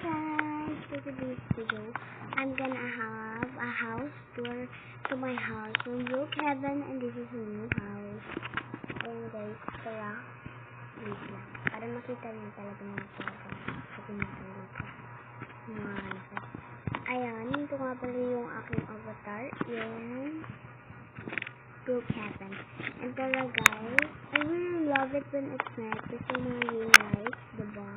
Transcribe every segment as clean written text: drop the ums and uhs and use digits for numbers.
guys, for today's video, I'm gonna have a house tour to my house from Brookhaven, and this is a new house. Ayan guys, tara, wait lang, para makita niyo talaga mga talaga sa pinatulog ko. Ayan, ito nga pala yung aking avatar, yung Brookhaven. And tara guys, I really love it when it's night kasi mga yung lights, diba?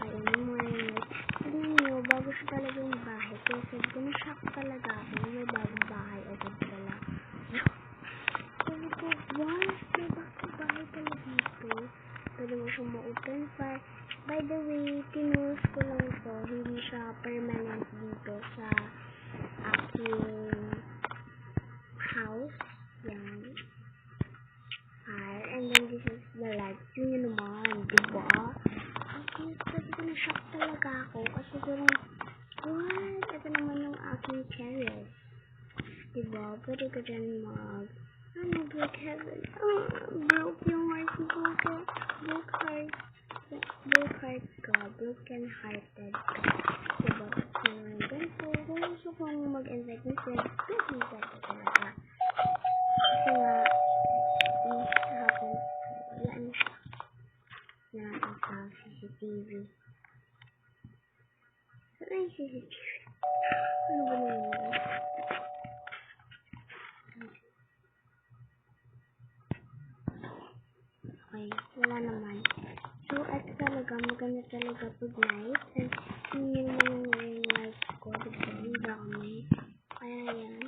Ayun yung mga yung lights. Tignan nyo, bago siya talaga yung bahay. Kaya sabi ko, na-shock talaga ako. May bagong bahay agad pala. Sabi ko, wow, may bagong bahay pala dito. Pwede mo siyang ma-open fire. By the way, tinurus ko lang ito. Hindi siya permanent dito sa aking house. Yan. And then this is the light. Yun yun naman, diba? Okay, sabi ko na-shock talaga ako. Kasi parang, what? Ito naman yung aking terrace. Diba? Pwede ka dyan Brookhaven. Broke yung heart ko. Broke heart ka. Broken hearted ka. Diba? Tapos naman ganito. Kung gusto kong mag-invite ng friends, invite ko talaga. Kasi nga, kahapon, wala na siya. Natin sa CCTV. Saan na yung CCTV? Ano ba naman? Okay, wala naman. So, ito talaga, maganda talaga pag night. And, yun yung lights ko. Diba? Hindi kami. Kaya yan.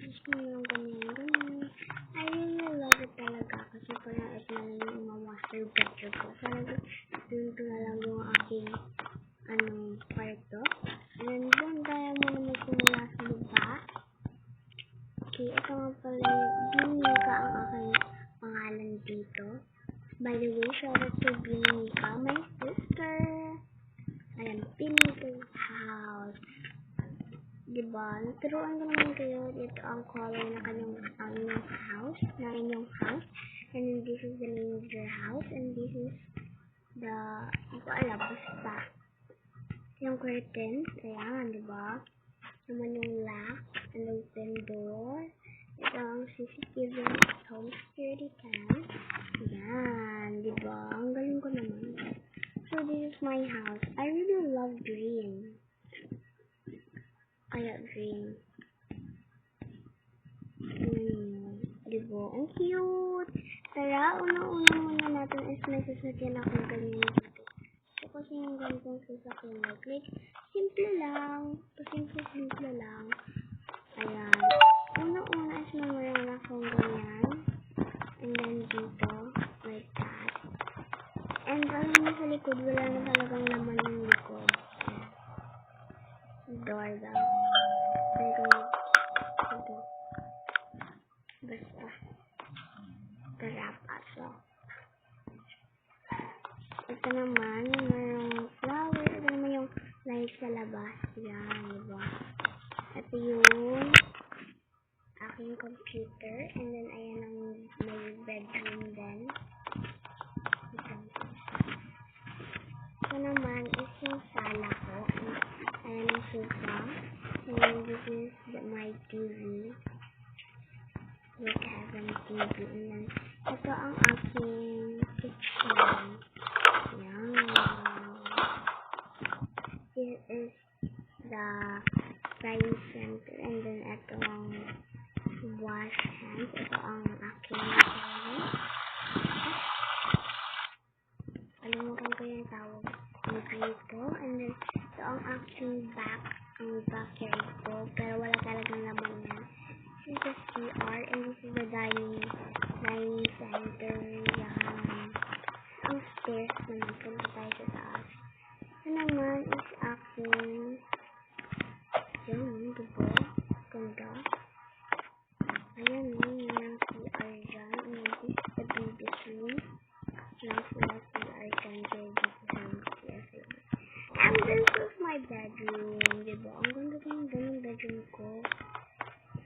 Gusto mo lang ganyan. I really love it talaga. Kasi parang ito na lang yung master bedroom ko. Talaga, dun na lang yung aking kwarto. And doon tayo muna magsimula sa baba. Okay, ito nga pala yung Binika ang aking pangalan dito. By the way, shout out to Binika, my sister. Ayan, Binika's house. Diba? Naturuan ko naman kayo. Ito ang color na kanyang house. Na inyong house. And then this is the name of your house. And this is the, hindi ko alam, basta. Yung curtains. Ayan, diba? Naman yung lock. And open door. Ito ang CCTV home security cam. Ayan, diba? Ang galing ko naman. So this is my house. I really love green. Kaya green. Diba? Ang cute! Tara, una-una muna natin is may sasakyan akong ganyan dito. So, kasi yung ganitong sasakyan like, simple lang. Simple lang. Ayan. Una-una is meron akong ganyan. And then dito, like that. And alam mo sa likod, wala na talagang laman yung likod. Door daw. Pero, ito. Basta. Tara, pasok. Ito naman, mayroong flower. Ito naman yung light sa labas. Yan, diba? Ito yung aking computer. And then, ayan ang may bedroom din. Ito naman is yung sala ko. Ayan ang sofa. And then, this is my TV. Brookhaven TV. And then, ito ang aking kitchen. Yan. This is the frying center. And then, ito ang wash hands. Ito ang aking alimutan ko yung tawag dito. And then, ito ang aking backyard ko. Pero wala talagang laman yan. This is the CR, and this is the dining center. Yan. Ang stairs naman. Punta tayo sa taas. Ito naman is aking yun, diba? Ganda. Ayan yun. Yung CR dyan. And then this is the biggest room. Lang sila CR dyan. Dito sa CR. And this is my bedroom. Diba? Ang ganda ng bedroom ko.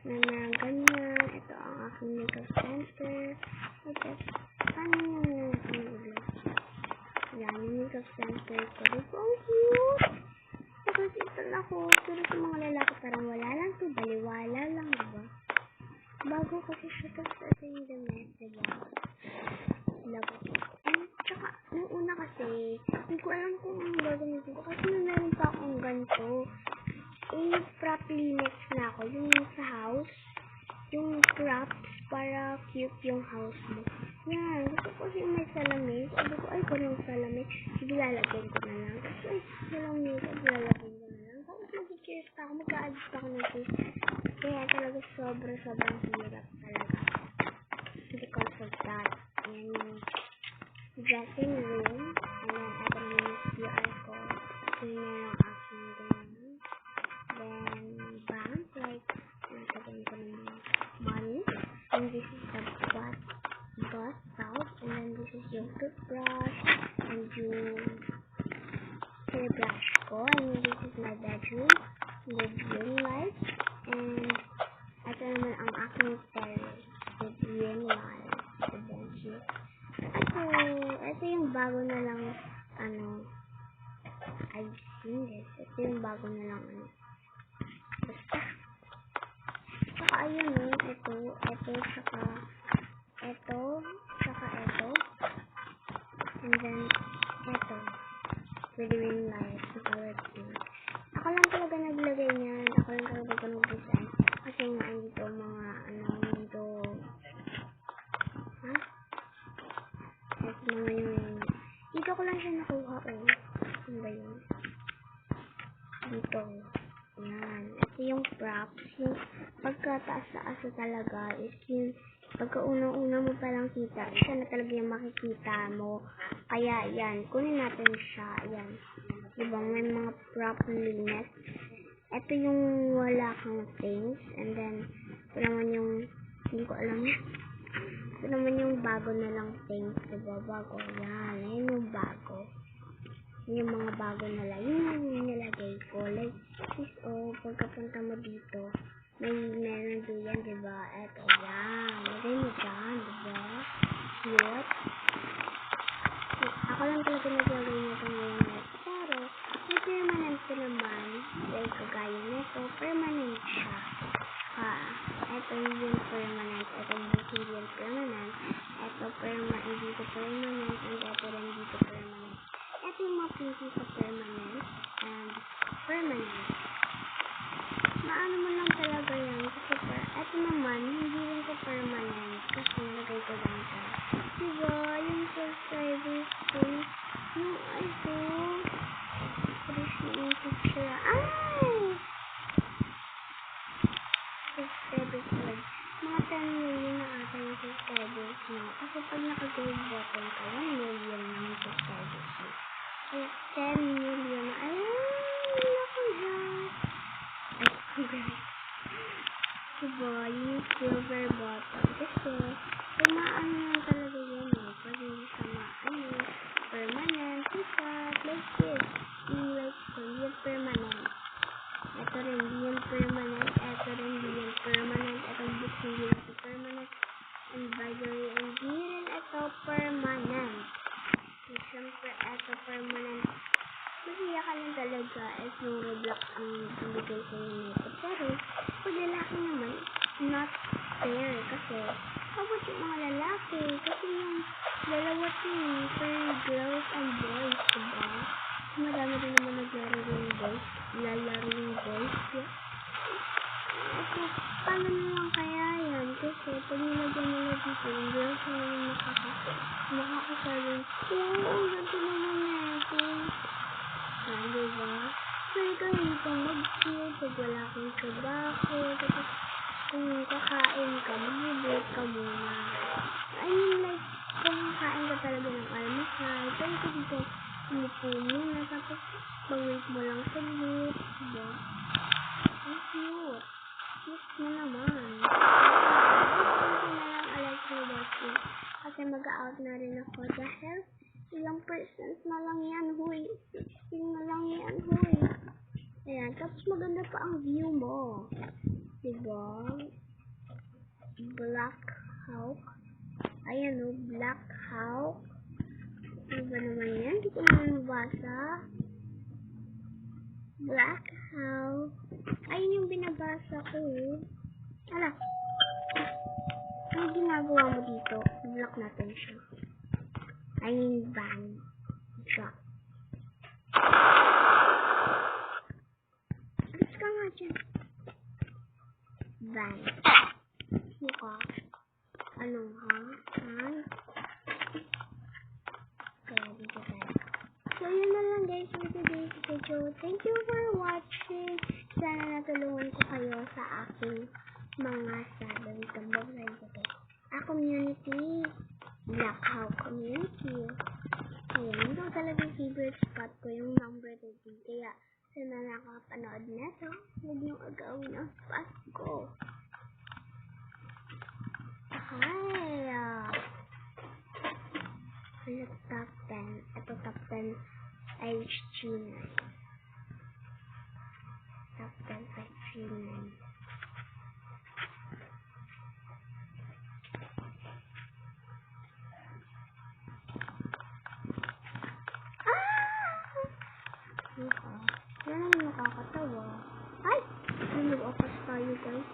Na ganyan. Ito ang aking makeup center. Ito. Paano yung ulo? Yan, yung makeup center ko. Diba? Ang cute! Tapos ito na ako, pero sa mga lalaki parang wala lang to, baliwala lang, diba? Bago kasi siya, tapos ito yung damit, diba? Lagot. And tsaka, nung una kasi, hindi ko alam kung anong gagamitin ko, kasi meron pa akong ganito. Properly next na ako, yung sa house, yung props para cute yung house mo. Yan, gusto ko kasi may salamin. Sabi ko, ay, walang salamin. Sige, lalagyan ko na lang. Tapos, ay, walang makeup, lalagyan ko na lang. Tapos, mag-cheers pa ako, mag-a-adjust ako ng cheers. Kaya talaga sobrang hirap talaga. Because of that. Yan yung dressing room. And then, ito naman yung QR code. Yun yung aking ganyan. Then, bank, like, nagsasabihin ko ng money. And this is the bus out. And then, this is yung toothbrush. And yung hairbrush ko. And this is my bedroom. With ring light. And, ito naman ang aking terrace. With ring light. The benches. Ito yung bago na lang, I've seen this. Ito yung bago na lang, basta. Tsaka, ayun, ito, tsaka, ito. And then, ito. With ring light. The color pink. Ako lang talaga naglagay niyan. Ako lang talaga nag-design. Kasi nga, dito, mga, dito, ito naman yung, dito ko lang siya nakuha, ano ba yun? Dito. Yan. Ito yung props. Yung pagkataas-taas talaga is yung pagka unang-una mo palang kita, siya na talaga yung makikita mo. Kaya, yan. Kunin natin siya. Yan. Diba? May mga prop linet. Ito yung wala kang things. And then, ito naman yung, hindi ko alam. Ito naman yung bago na lang things. Diba? Bago. Yan. Yan yung bago. Yung mga bago na lang. Yun yung nilagay ko. Like, pagkapunta mo dito, meron doon yan, diba? Eto, yan. Lagay mo dyan, diba? Cute. Ako lang talaga naglagay nito ngayon. Pero, may permanent ko naman. Like, kagaya nito, permanent siya. Eto yung permanent. Eto yung yung permanent. Eto, dito permanent. And eto rin dito permanent. Ito yung mga pieces sa permanent and permanent. Maano mo lang talaga yan kasi ito naman, hindi rin ko permanent kasi nalagay ko lang ito. Diba? Yung subscribers ko, yung ito, yung picture. Ay! Subscribers ko. Mga 10 million na ata yung subscribers mo. Kasi pag naka-gold button ka, 1 million na yung subscribers mo. 10 million. Ay, ako dyan. Ay, congrats. Diba, yung silver button. Kasi, tumaan lang talaga yan Pag hindi ka permanent, sikat, like this. Like, hindi permanent. Ito rin, hindi yan permanent. Ito rin, hindi yan permanent. Itong book, hindi yan permanent. And by the way, hindi rin ito permanent. Siyempre, ito permanent. Masaya ka lang talaga as yung Roblox ang bibigay sa inyo nito. Pero, pag lalaki naman, not fair. Kasi, habang yung mga lalaki, kasi yung dalawa for girls and boys, diba? Marami rin naman naglaro yung boys. Lalaro yung boys. Kasi, paano naman kaya yan? Kasi, pag nilagyan nila dito, yung girls naman makakasabi, ang ganda naman ito. Diba? So, ikaw hindi ka mag-chill pag wala kang trabaho. Tapos, kung kakain ka, mag-break ka muna. I mean, like, kung kakain ka talaga ng almusal, pero ka dito, umupo muna. Tapos, pag-wait mo lang sa group. Diba? Ang cute. Cute mo naman. Kasi na lang alas ko watching. Kasi mag-out na rin ako dahil ilang percent na lang yan, huy. 16 na lang yan, huy. Ayan, tapos maganda pa ang view mo. Diba? Black Hawk. Ayan Black Hawk. Ano ba naman yan? Hindi ko naman mabasa. Black house. Ayun yung binabasa ko eh. Ala. Ano ginagawa mo dito? Block natin siya. Ayun van. Drop. Alis ka nga dyan. Van. Mukha. Ano ha? Van. Kaya dito tayo. So, yun na lang guys for today's video. Thank you for watching. Sana natulungan ko kayo sa aking mga sabi kababay ko. Community. Black House Community. Ayan, ito talaga favorite spot ko yung number 13. Kaya, sana nakapanood na to. Huwag niyong agawin ang Pasko. Hi! Ano top 10? Ito top 10 HG9. Top 10 HG9. Yan ang nakakatawa. Ay! Nag-opas tayo guys.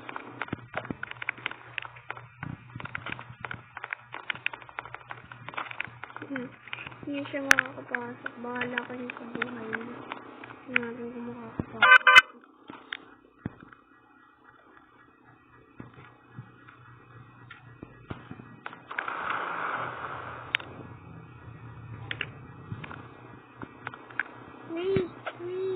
Hindi siya makakapasok. Bahala ka rin sa buhay mo. Sinabi ko makakapasok. Wait!